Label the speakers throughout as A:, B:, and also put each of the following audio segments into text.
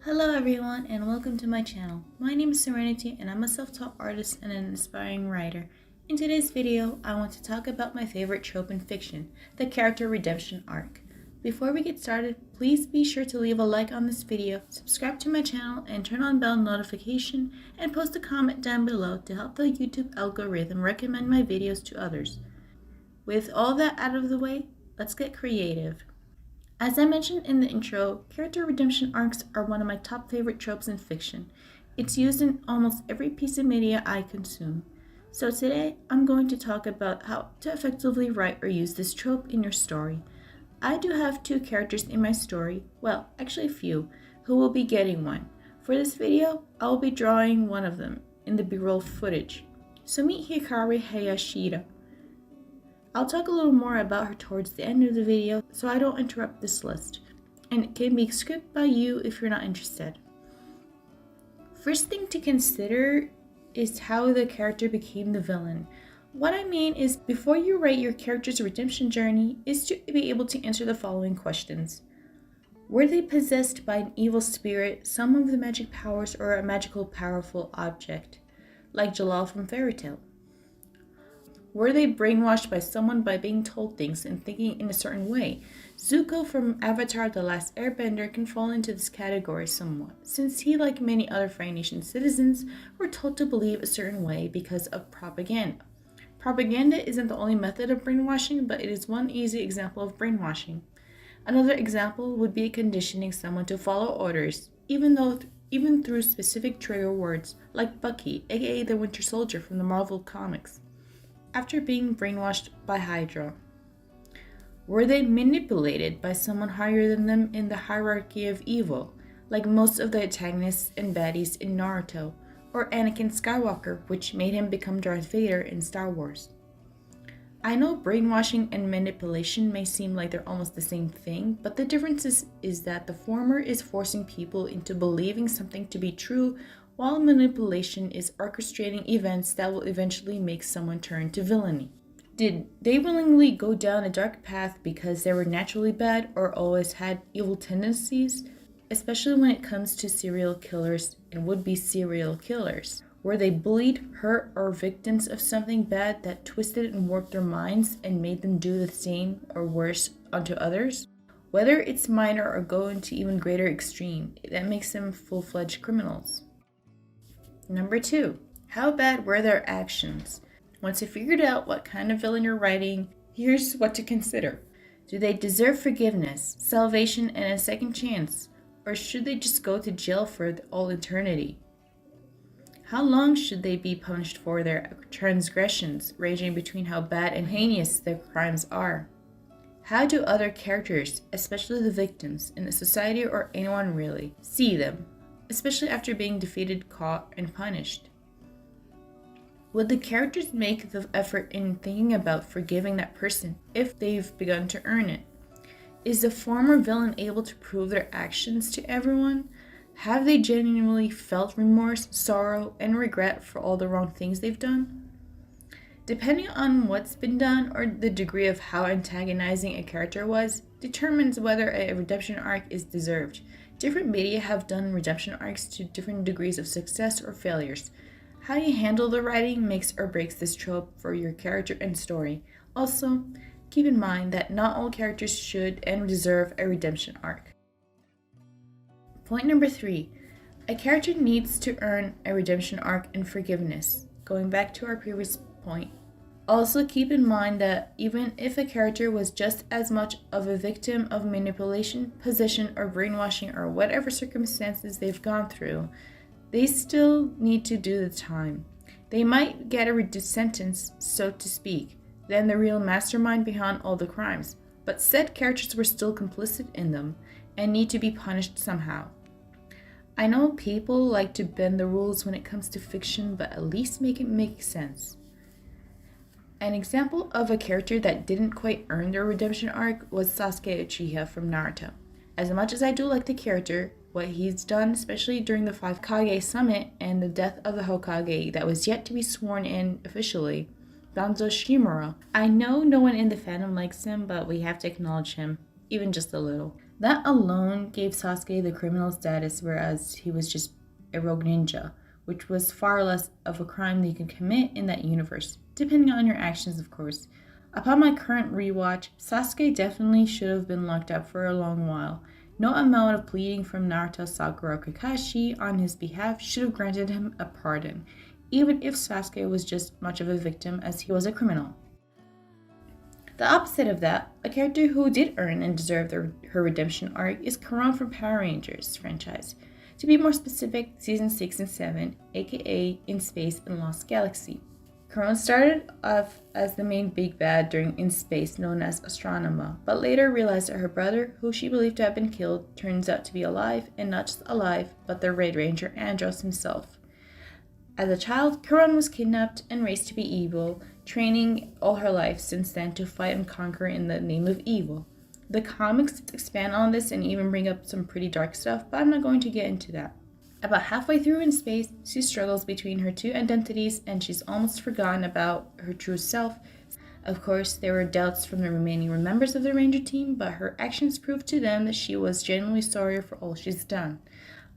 A: Hello everyone and welcome to my channel. My name is Serenity and I'm a self-taught artist and an inspiring writer. In today's video, I want to talk about my favorite trope in fiction, the character redemption arc. Before we get started, please be sure to leave a like on this video, subscribe to my channel, and turn on bell notification, and post a comment down below to help the YouTube algorithm recommend my videos to others. With all that out of the way, let's get creative. As I mentioned in the intro, character redemption arcs are one of my top favorite tropes in fiction. It's used in almost every piece of media I consume. So today, I'm going to talk about how to effectively write or use this trope in your story. I do have two characters in my story, well, actually a few, who will be getting one. For this video, I will be drawing one of them in the B-roll footage. So meet Hikari Hiyashida. I'll talk a little more about her towards the end of the video so I don't interrupt this list, and it can be skipped by you if you're not interested. First thing to consider is how the character became the villain. What I mean is, before you write your character's redemption journey, is to be able to answer the following questions. Were they possessed by an evil spirit, some of the magic powers, or a magical powerful object, like Jalal from Fairy Tale? Were they brainwashed by someone by being told things and thinking in a certain way? Zuko from Avatar: The Last Airbender can fall into this category somewhat, since he, like many other Fire Nation citizens, were told to believe a certain way because of propaganda. Propaganda isn't the only method of brainwashing, but it is one easy example of brainwashing. Another example would be conditioning someone to follow orders, even through specific trigger words, like Bucky, aka the Winter Soldier from the Marvel Comics, after being brainwashed by Hydra. Were they manipulated by someone higher than them in the hierarchy of evil, like most of the antagonists and baddies in Naruto, or Anakin Skywalker, which made him become Darth Vader in Star Wars? I know brainwashing and manipulation may seem like they're almost the same thing, but the difference is that the former is forcing people into believing something to be true, while manipulation is orchestrating events that will eventually make someone turn to villainy. Did they willingly go down a dark path because they were naturally bad or always had evil tendencies? Especially when it comes to serial killers and would-be serial killers. Were they bullied, hurt, or victims of something bad that twisted and warped their minds and made them do the same or worse unto others? Whether it's minor or go into even greater extreme, that makes them full-fledged criminals. Number 2, how bad were their actions? Once you figured out what kind of villain you're writing, here's what to consider. Do they deserve forgiveness, salvation, and a second chance? Or should they just go to jail for all eternity? How long should they be punished for their transgressions, ranging between how bad and heinous their crimes are? How do other characters, especially the victims, in the society or anyone really, see them, especially after being defeated, caught, and punished? Would the characters make the effort in thinking about forgiving that person if they've begun to earn it? Is the former villain able to prove their actions to everyone? Have they genuinely felt remorse, sorrow, and regret for all the wrong things they've done? Depending on what's been done or the degree of how antagonizing a character was, determines whether a redemption arc is deserved. Different media have done redemption arcs to different degrees of success or failures. How you handle the writing makes or breaks this trope for your character and story. Also, keep in mind that not all characters should and deserve a redemption arc. Point number 3, a character needs to earn a redemption arc and forgiveness. Going back to our previous point. Also keep in mind that even if a character was just as much of a victim of manipulation, possession, or brainwashing, or whatever circumstances they've gone through, they still need to do the time. They might get a reduced sentence, so to speak, than the real mastermind behind all the crimes, but said characters were still complicit in them and need to be punished somehow. I know people like to bend the rules when it comes to fiction, but at least make it make sense. An example of a character that didn't quite earn their redemption arc was Sasuke Uchiha from Naruto. As much as I do like the character, what he's done, especially during the 5 Kage summit and the death of the Hokage that was yet to be sworn in officially, Danzo Shimura. I know no one in the fandom likes him, but we have to acknowledge him, even just a little. That alone gave Sasuke the criminal status, whereas he was just a rogue ninja, which was far less of a crime they could commit in that universe, depending on your actions, of course. Upon my current rewatch, Sasuke definitely should have been locked up for a long while. No amount of pleading from Naruto, Sakura, or Kakashi on his behalf should have granted him a pardon, even if Sasuke was just much of a victim as he was a criminal. The opposite of that, a character who did earn and deserve her redemption arc is Karan from Power Rangers franchise. To be more specific, Season 6 and 7, aka In Space and Lost Galaxy. Karan started off as the main big bad during In Space, known as Astronema, but later realized that her brother, who she believed to have been killed, turns out to be alive, and not just alive, but the Red Ranger Andros himself. As a child, Karan was kidnapped and raised to be evil, training all her life since then to fight and conquer in the name of evil. The comics expand on this and even bring up some pretty dark stuff, but I'm not going to get into that. About halfway through In Space, she struggles between her two identities and she's almost forgotten about her true self. Of course, there were doubts from the remaining members of the Ranger team, but her actions proved to them that she was genuinely sorry for all she's done.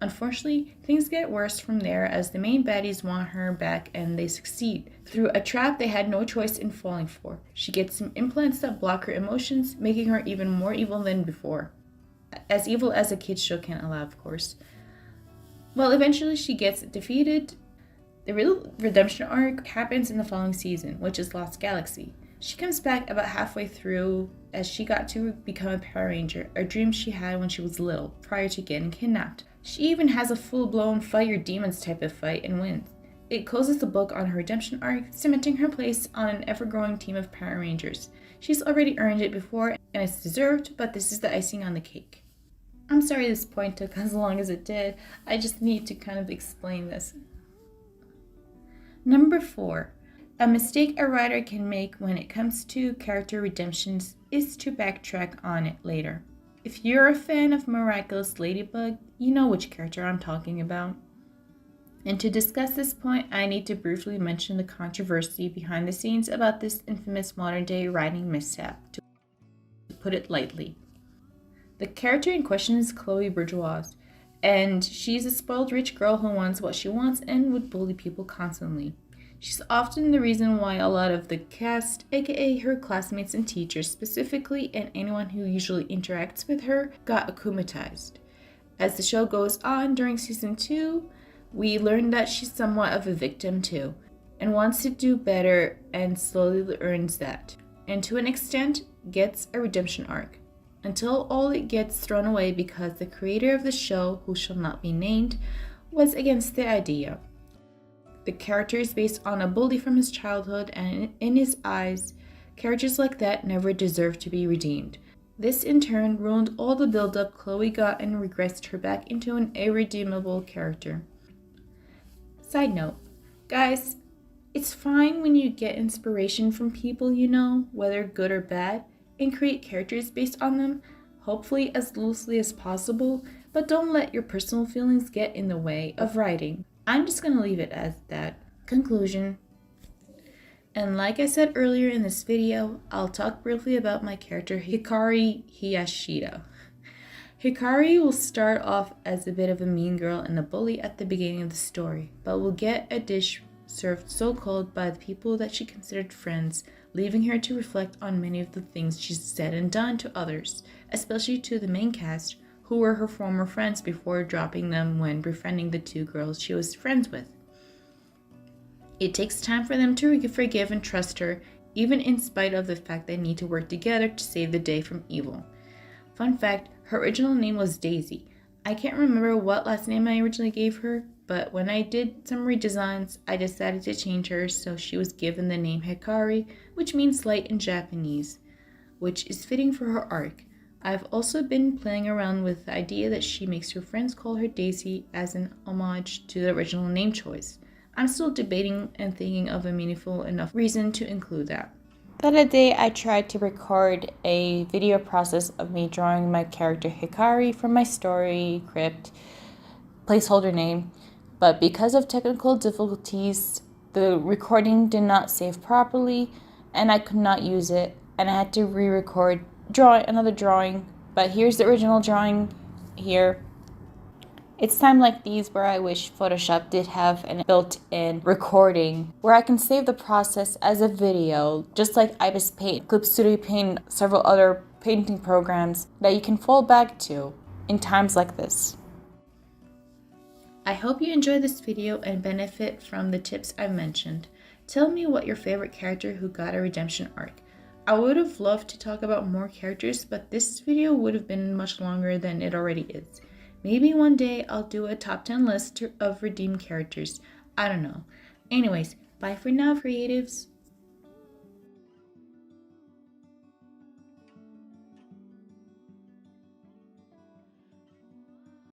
A: Unfortunately, things get worse from there as the main baddies want her back and they succeed. Through a trap they had no choice in falling for. She gets some implants that block her emotions, making her even more evil than before. As evil as a kid's show can allow, of course. Well, eventually she gets defeated. The real redemption arc happens in the following season, which is Lost Galaxy. She comes back about halfway through as she got to become a Power Ranger, a dream she had when she was little, prior to getting kidnapped. She even has a full-blown fight your demons type of fight and wins. It closes the book on her redemption arc, cementing her place on an ever-growing team of Power Rangers. She's already earned it before, and it's deserved, but this is the icing on the cake. I'm sorry this point took as long as it did. I just need to kind of explain this. Number 4. A mistake a writer can make when it comes to character redemptions is to backtrack on it later. If you're a fan of Miraculous Ladybug, you know which character I'm talking about. And to discuss this point, I need to briefly mention the controversy behind the scenes about this infamous modern-day writing mishap, to put it lightly. The character in question is Chloe Bourgeois, and she's a spoiled rich girl who wants what she wants and would bully people constantly. She's often the reason why a lot of the cast, aka her classmates and teachers specifically, and anyone who usually interacts with her, got akumatized. As the show goes on during season 2, we learn that she's somewhat of a victim too, and wants to do better and slowly earns that, and to an extent gets a redemption arc, until all it gets thrown away because the creator of the show, who shall not be named, was against the idea. The character is based on a bully from his childhood, and in his eyes, characters like that never deserve to be redeemed. This in turn ruined all the build-up Chloe got and regressed her back into an irredeemable character. Side note, guys, it's fine when you get inspiration from people you know, whether good or bad, and create characters based on them, hopefully as loosely as possible, but don't let your personal feelings get in the way of writing. I'm just going to leave it as that. Conclusion. And like I said earlier in this video, I'll talk briefly about my character Hikari Hiyashida. Hikari will start off as a bit of a mean girl and a bully at the beginning of the story, but will get a dish served so cold by the people that she considered friends, leaving her to reflect on many of the things she's said and done to others, especially to the main cast, who were her former friends before dropping them when befriending the two girls she was friends with. It takes time for them to forgive and trust her, even in spite of the fact they need to work together to save the day from evil. Fun fact, her original name was Daisy. I can't remember what last name I originally gave her, but when I did some redesigns, I decided to change her so she was given the name Hikari, which means light in Japanese, which is fitting for her arc. I've also been playing around with the idea that she makes her friends call her Daisy as an homage to the original name choice. I'm still debating and thinking of a meaningful enough reason to include that. The other day I tried to record a video process of me drawing my character Hikari from my story crypt placeholder name, but because of technical difficulties, the recording did not save properly and I could not use it, and I had to re-record another drawing But here's the original drawing here. It's time like these where I wish Photoshop did have an built-in recording where I can save the process as a video, just like Ibis Paint, Clip Studio Paint, several other painting programs that you can fall back to in times like this. I hope you enjoyed this video and benefit from the tips I've mentioned. Tell me what your favorite character who got a redemption arc. I would have loved to talk about more characters, but this video would have been much longer than it already is. Maybe one day I'll do a top 10 list of redeemed characters. I don't know. Anyways, bye for now, creatives.